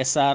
SR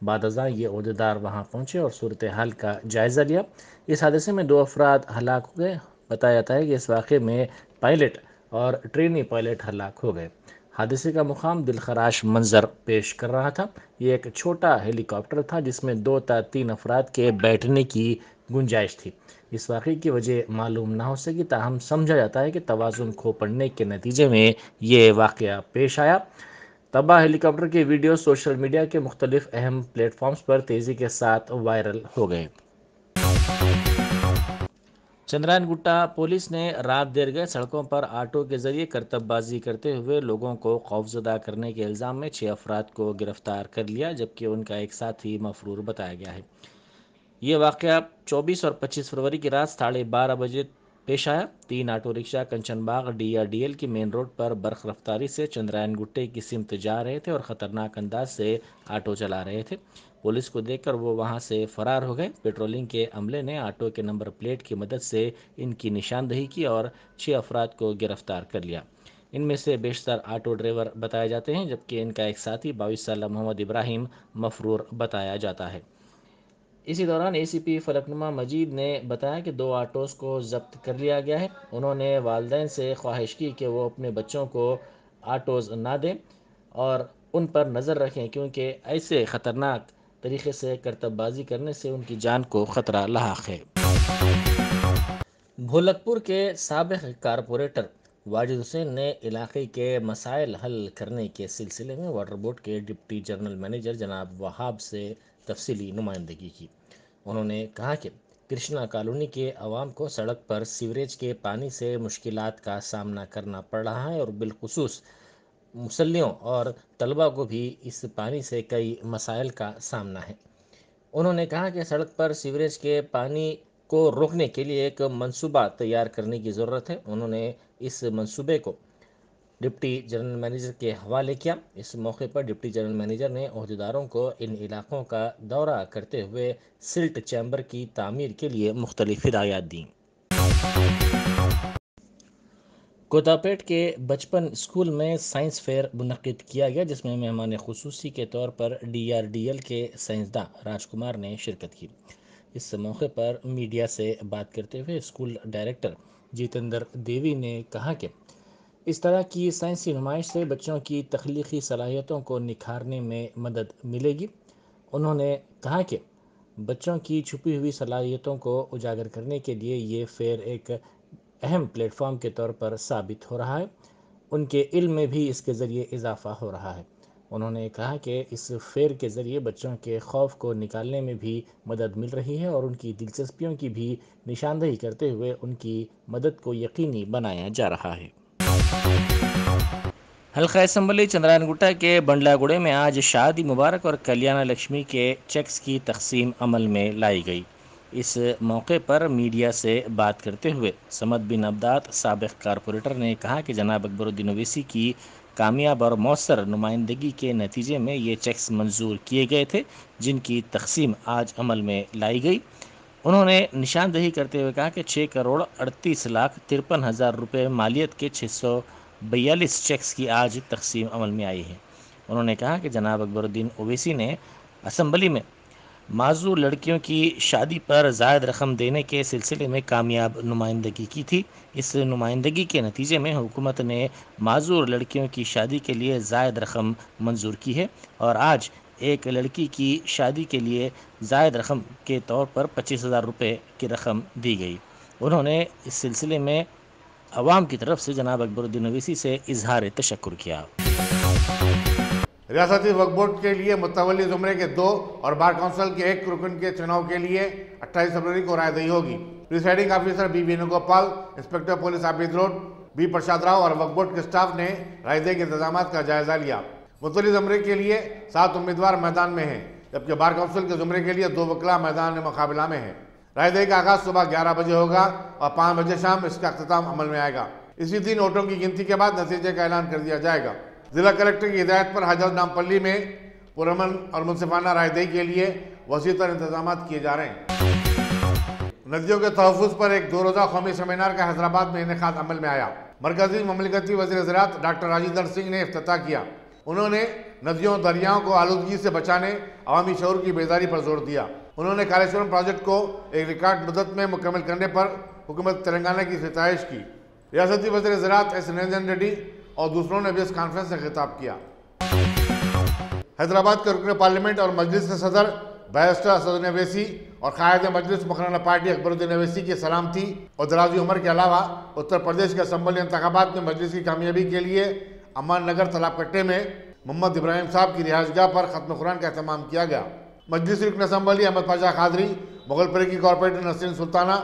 بعد ازاں یہ عہدیدار وہاں پہنچے اور صورتحال کا جائزہ لیا۔ اس حادثے میں 2 افراد ہلاک ہو گئے۔ بتایا جاتا ہے کہ اس واقعے میں پائلٹ اور ٹرینی پائلٹ ہلاک ہو گئے۔ حادثے کا مقام دلخراش منظر پیش کر رہا تھا۔ یہ ایک چھوٹا ہیلی کاپٹر تھا جس میں 2 تا 3 افراد کے بیٹھنے کی گنجائش تھی۔ اس واقعے کی وجہ معلوم نہ ہو سکی، تاہم سمجھا جاتا ہے کہ توازن کھو پڑنے کے نتیجے میں یہ واقعہ پیش آیا۔ تباہ ہیلی کاپٹر کے ویڈیو سوشل میڈیا کے مختلف اہم پلیٹ فارمز پر تیزی کے ساتھ وائرل ہو گئے۔ چندرائن گٹا پولیس نے رات دیر گئے سڑکوں پر آٹو کے ذریعے کرتب بازی کرتے ہوئے لوگوں کو خوفزدہ کرنے کے الزام میں 6 افراد کو گرفتار کر لیا، جبکہ ان کا ایک ساتھی مفرور بتایا گیا ہے۔ یہ واقعہ 24 اور 25 فروری کی رات 12:30 بجے پیش آیا۔ 3 آٹو رکشہ کنچن باغ DRDL کی مین روڈ پر برق رفتاری سے چندرائن گٹے کی سمت جا رہے تھے اور خطرناک انداز سے آٹو چلا رہے تھے۔ پولیس کو دیکھ کر وہ وہاں سے فرار ہو گئے۔ پیٹرولنگ کے عملے نے آٹو کے نمبر پلیٹ کی مدد سے ان کی نشاندہی کی اور 6 افراد کو گرفتار کر لیا۔ ان میں سے بیشتر آٹو ڈرائیور بتائے جاتے ہیں، جبکہ ان کا ایک ساتھی 22 سالہ محمد ابراہیم مفرور بتایا جاتا ہے۔ اسی دوران ACP فلکنما مجید نے بتایا کہ 2 آٹوز کو ضبط کر لیا گیا ہے۔ انہوں نے والدین سے خواہش کی کہ وہ اپنے بچوں کو آٹوز نہ دیں اور ان پر نظر رکھیں، کیونکہ ایسے خطرناک طریقے سے کرتب بازی کرنے سے ان کی جان کو خطرہ لاحق ہے۔ بھولک پور کے سابق کارپوریٹر واجد حسین نے علاقے کے مسائل حل کرنے کے سلسلے میں واٹر بورڈ کے ڈپٹی جنرل مینیجر جناب وہاب سے تفصیلی نمائندگی کی۔ انہوں نے کہا کہ کرشنا کالونی کے عوام کو سڑک پر سیوریج کے پانی سے مشکلات کا سامنا کرنا پڑ رہا ہے اور بالخصوص مسلموں اور طلبہ کو بھی اس پانی سے کئی مسائل کا سامنا ہے۔ انہوں نے کہا کہ سڑک پر سیوریج کے پانی کو روکنے کے لیے ایک منصوبہ تیار کرنے کی ضرورت ہے۔ انہوں نے اس منصوبے کو ڈپٹی جنرل مینیجر کے حوالے کیا۔ اس موقع پر ڈپٹی جنرل مینیجر نے عہدیداروں کو ان علاقوں کا دورہ کرتے ہوئے سلٹ چیمبر کی تعمیر کے لیے مختلف ہدایات دیں۔ کوتاپیٹ کے بچپن اسکول میں سائنس فیئر منعقد کیا گیا، جس میں مہمان خصوصی کے طور پر DRDL کے سائنسداں راج کمار نے شرکت کی۔ اس موقع پر میڈیا سے بات کرتے ہوئے اسکول ڈائریکٹر جیتندر دیوی نے کہا کہ اس طرح کی سائنسی نمائش سے بچوں کی تخلیقی صلاحیتوں کو نکھارنے میں مدد ملے گی۔ انہوں نے کہا کہ بچوں کی چھپی ہوئی صلاحیتوں کو اجاگر کرنے کے لیے یہ فیئر ایک اہم پلیٹ فارم کے طور پر ثابت ہو رہا ہے۔ ان کے علم میں بھی اس کے ذریعے اضافہ ہو رہا ہے۔ انہوں نے کہا کہ اس فیئر کے ذریعے بچوں کے خوف کو نکالنے میں بھی مدد مل رہی ہے اور ان کی دلچسپیوں کی بھی نشاندہی کرتے ہوئے ان کی مدد کو یقینی بنایا جا رہا ہے۔ حلقہ اسمبلی چندرائن گٹا کے بنڈلا گڑے میں آج شادی مبارک اور کلیانہ لکشمی کے چیکس کی تقسیم عمل میں لائی گئی۔ اس موقع پر میڈیا سے بات کرتے ہوئے صمد بن عبدات سابق کارپوریٹر نے کہا کہ جناب اکبر الدین اویسی کی کامیاب اور مؤثر نمائندگی کے نتیجے میں یہ چیکس منظور کیے گئے تھے، جن کی تقسیم آج عمل میں لائی گئی۔ انہوں نے نشاندہی کرتے ہوئے کہا کہ 6,38,53,000 روپے مالیت کے 642 چیکس کی آج تقسیم عمل میں آئی ہے۔ انہوں نے کہا کہ جناب اکبر الدین اویسی نے اسمبلی میں معذور لڑکیوں کی شادی پر زائد رقم دینے کے سلسلے میں کامیاب نمائندگی کی تھی۔ اس نمائندگی کے نتیجے میں حکومت نے معذور لڑکیوں کی شادی کے لیے زائد رقم منظور کی ہے اور آج ایک لڑکی کی شادی کے لیے زائد رقم کے طور پر 25,000 روپے کی رقم دی گئی۔ انہوں نے اس سلسلے میں عوام کی طرف سے جناب اکبر الدین اویسی سے اظہار تشکر کیا۔ ریاستی وقف بورڈ کے لیے متولی زمرے کے 2 اور بار کونسل کے 1 رکن کے چناؤ کے لیے 28 فروری کو رائے دہی ہوگی۔ Presiding officer B Venu Gopal, inspector police Abid road B Prasad Rao اور وقف بورڈ کے سٹاف نے رائے دہی کے انتظامات کا جائزہ لیا۔ متولی زمرے کے لیے 7 امیدوار میدان میں ہیں، جبکہ بار کونسل کے زمرے کے لیے 2 وکلاء میدان مقابلہ میں ہیں۔ رائے دہی کا آغاز صبح 11 بجے ہوگا اور 5 بجے شام اس کا اختتام عمل میں آئے گا۔ اسی دن ووٹوں کی گنتی کے بعد نتیجے کا اعلان کر دیا جائے گا۔ ضلع کلکٹر کی ہدایت پر حضرت نامپلی میں پرامن اور منصفانہ رائے دہی کے لیے وسیع تر انتظامات کیے جا رہے ہیں۔ ندیوں کے تحفظ پر ایک 2 روزہ قومی سیمینار کا حیدرآباد میں انعقاد عمل میں آیا۔ مرکزی مملکتی وزیر زراعت ڈاکٹر راجندر سنگھ نے افتتاح کیا۔ انہوں نے ندیوں اور دریاؤں کو آلودگی سے بچانے عوامی شعور کی بیداری پر زور دیا۔ انہوں نے کالیشورم پروجیکٹ کو ایک ریکارڈ مدت میں مکمل کرنے پر حکومت تلنگانہ کی ستائش کی۔ ریاستی وزیر زراعت ایس نرنجن ریڈی اور دوسروں نے بھی اس کانفرنس سے خطاب کیا۔ حیدرآباد کے رکن پارلیمنٹ اور مجلس صدر بیرسٹر اسد اویسی اور قائد مجلس مقررہ پارٹی اکبر الدین اویسی کی سلامتی اور دراز عمر کے علاوہ اتر پردیش کے اسمبلی انتخابات میں مجلس کی کامیابی کے لیے امان نگر تالاب کٹے میں محمد ابراہیم صاحب کی رہائش گاہ پر ختم قرآن کا اہتمام کیا گیا۔ مجلس رکن اسمبلی احمد پاشا قادری، مغل پری کی کارپوریٹر نسرین سلطانہ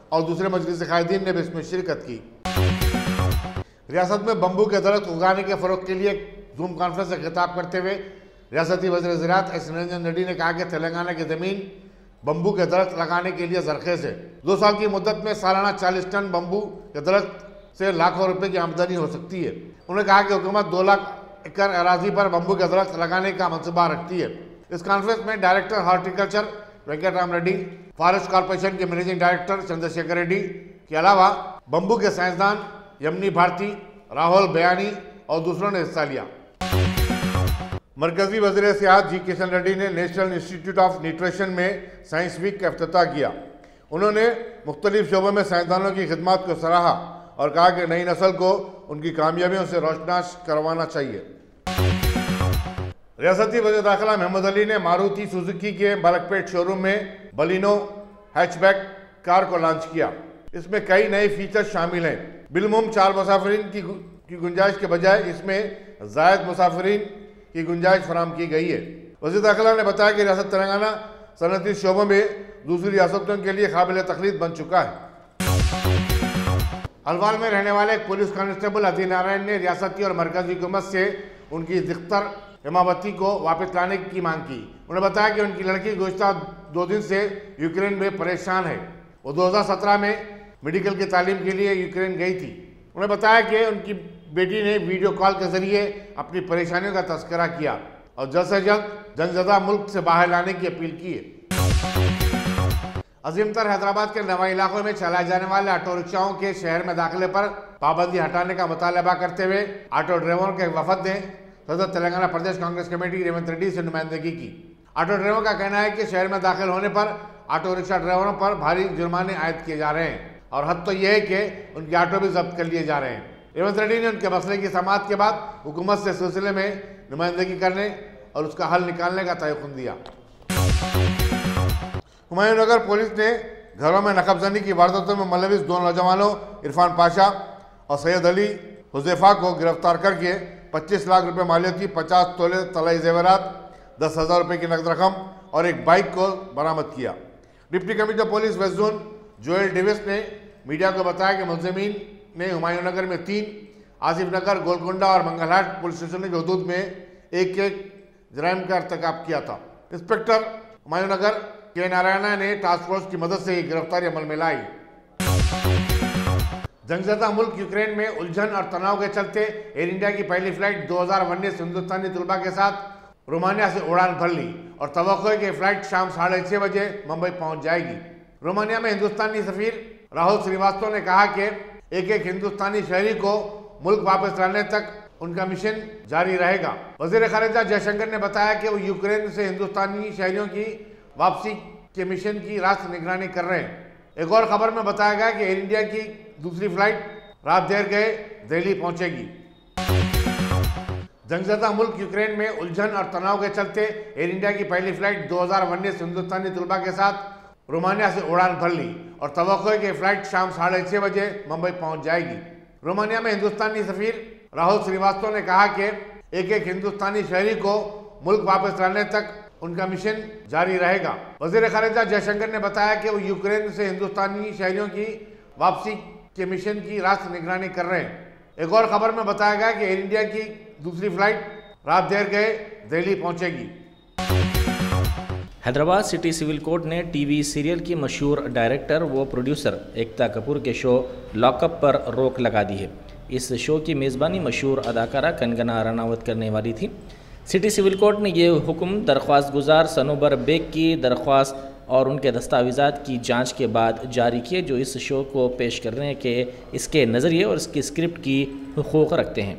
اور دوسرے مجلس قائدین نے بھی اس میں شرکت کی۔ ریاست میں بمبو کے درخت اگانے کے فروغ کے لیے زوم کانفرنس سے خطاب کرتے ہوئے ریاستی وزیر زراعت ایس نرنجن ریڈی نے کہا کہ تلنگانہ کی زمین بمبو کے درخت لگانے کے لیے زرخیز ہے۔ 2 سال کی مدت میں سالانہ 40 ٹن بمبو کے درخت سے لاکھوں روپے کی آمدنی ہو سکتی ہے۔ انہوں نے کہا کہ حکومت 2 لاکھ ایکڑ اراضی پر بمبو کے درخت لگانے کا منصوبہ رکھتی ہے۔ اس کانفرنس میں director horticulture Venkat Ram Reddy, forest corporation کے منیجنگ ڈائریکٹر چندر شیکھر ریڈی کے علاوہ بمبو کے سائنسدان یمنی بھارتی، راہول بیانی اور دوسروں نے حصہ لیا۔ مرکزی وزیر سیاحت جی کشن ریڈی نے نیشنل انسٹی ٹیوٹ آف نیوٹریشن میں سائنس ویک کا افتتاح کیا۔ انہوں نے مختلف شعبوں میں سائنسدانوں کی خدمات کو سراہا اور کہا کہ نئی نسل کو ان کی کامیابیوں سے روشناس کروانا چاہیے۔ ریاستی وزیر داخلہ محمد علی نے ماروتی سوزوکی کے ملکپیٹ شو روم میں بلینو ہیچ بیک کار کو لانچ کیا۔ اس میں کئی نئے فیچرز شامل ہیں۔ بالعموم 4 مسافرین کی گنجائش کے بجائے اس میں زائد مسافرین کی گنجائش فراہم کی گئی ہے۔ وزیر داخلہ نے بتایا کہ ریاست تلنگانہ صنعتی شعبوں میں دوسری ریاستوں کے لیے قابل تقلید بن چکا ہے۔ الوال میں رہنے والے ایک پولیس کانسٹیبل ادی نارائن نے ریاستی اور مرکزی حکومت سے ان کی دختر ہیماوتی کو واپس لانے کی مانگ کی۔ انہوں نے بتایا کہ ان کی لڑکی گزشتہ 2 دن سے یوکرین میں پریشان ہے۔ وہ 2017 میں میڈیکل کی تعلیم کے لیے یوکرین گئی تھی۔ انہوں نے بتایا کہ ان کی بیٹی نے ویڈیو کال کے ذریعے اپنی پریشانیوں کا تذکرہ کیا اور جلد سے جلد جنگ زدہ ملک سے باہر لانے کی اپیل کی ہے۔ عظیم تر حیدرآباد کے نواں علاقوں میں چلائے جانے والے آٹو رکشاؤں کے شہر میں داخلے پر پابندی ہٹانے کا مطالبہ کرتے ہوئے آٹو ڈرائیوروں کے وفد نے صدر تلنگانہ پردیش کانگریس کمیٹی ریونت ریڈی سے نمائندگی کی۔ آٹو ڈرائیوروں کا کہنا ہے کہ شہر میں داخل ہونے پر آٹو رکشا ڈرائیوروں پر بھاری جرمانے عائد کیے جا رہے ہیں اور حد تو یہ ہے کہ ان کے آٹو بھی ضبط کر لیے جا رہے ہیں۔ ریونت ریڈی نے ان کے مسئلے کی سماعت کے بعد حکومت سے سلسلے میں نمائندگی کرنے اور اس کا حل نکالنے کا تیقن دیا۔ ہمایوں نگر پولیس نے گھروں میں نقب زنی کی وارداتوں میں ملوث 2 نوجوانوں عرفان پاشا اور سید علی حذیفہ کو گرفتار کر کے 25 لاکھ روپے مالیت کی 50 تولے طلائی زیورات، 10,000 روپے کی نقد رقم اور ایک بائک کو برآمد کیا۔ Deputy commissioner police west zone Joel Davis نے میڈیا کو بتایا کہ ملزمین نے ہمایوں نگر میں 3، آصف نگر، گولکنڈہ اور منگل ہاٹ پولیس اسٹیشن کی حدود میں ایک جرائم کا ارتکاب کیا تھا۔ انسپکٹر ہمایوں نگر کے نارائنہ نے ٹاسک فورس کی مدد سے یہ گرفتاری عمل میں لائی۔ جنگ زدہ ملک یوکرین میں الجھن اور تناؤ کے چلتے ایئر انڈیا کی پہلی فلائٹ 2019 ہندوستانی طلباء کے ساتھ رومانیہ سے اڑان بھر لی اور توقع ہے کہ فلائٹ شام 6:30 بجے ممبئی پہنچ جائے گی۔ رومانیہ میں ہندوستانی سفیر راہل سریواستو نے کہا کہ ایک ہندوستانی شہری کو ملک واپس لانے تک ان کا مشن جاری رہے گا۔ وزیر خارجہ جے شنکر نے بتایا کہ وہ یوکرین سے ہندوستانی شہریوں کی واپسی کے مشن کی راست نگرانی کر رہے ہیں۔ ایک اور خبر میں بتایا گیا کہ ایئر انڈیا کی دوسری فلائٹ رات دیر گئے دہلی پہنچے گی۔ جنگ زدہ ملک یوکرین میں الجھن اور تناؤ کے چلتے ایئر انڈیا کی پہلی فلائٹ 2019 ہندوستانی طلباء کے ساتھ رومانیہ سے اڑان بھر لی اور توقع ہے کہ فلائٹ شام 6:30 بجے ممبئی پہنچ جائے گی۔ رومانیہ میں ہندوستانی سفیر راہل سریواستو نے کہا کہ ایک ہندوستانی شہری کو ملک واپس لانے تک ان کا مشن جاری رہے گا۔ وزیر خارجہ جے شنکر نے بتایا کہ وہ یوکرین سے ہندوستانی شہریوں کی واپسی کے مشن کی راست نگرانی کر رہے ہیں۔ ایک اور خبر میں بتایا گیا کہ ایئر انڈیا کی دوسری فلائٹ رات دیر گئے دہلی پہنچے گی۔ حیدرآباد سٹی سول کورٹ نے ٹی وی سیریل کی مشہور ڈائریکٹر و پروڈیوسر ایکتا کپور کے شو لاک اپ پر روک لگا دی ہے۔ اس شو کی میزبانی مشہور اداکارہ کنگنا رناوت کرنے والی تھی۔ سٹی سول کورٹ نے یہ حکم درخواست گزار سنوبر بیگ کی درخواست اور ان کے دستاویزات کی جانچ کے بعد جاری کیے جو اس شو کو پیش کر رہے ہیں کہ اس کے نظریے اور اس کی اسکرپٹ کی حقوق رکھتے ہیں۔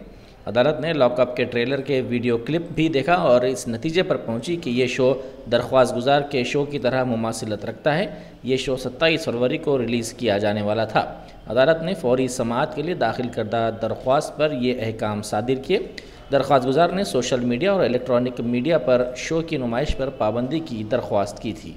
عدالت نے لاک اپ کے ٹریلر کے ویڈیو کلپ بھی دیکھا اور اس نتیجے پر پہنچی کہ یہ شو درخواست گزار کے شو کی طرح مماثلت رکھتا ہے۔ یہ شو 27 فروری کو ریلیز کیا جانے والا تھا۔ عدالت نے فوری سماعت کے لیے داخل کردہ درخواست پر یہ احکام صادر کیے۔ درخواست گزار نے سوشل میڈیا اور الیکٹرانک میڈیا پر شو کی نمائش پر پابندی کی درخواست کی تھی۔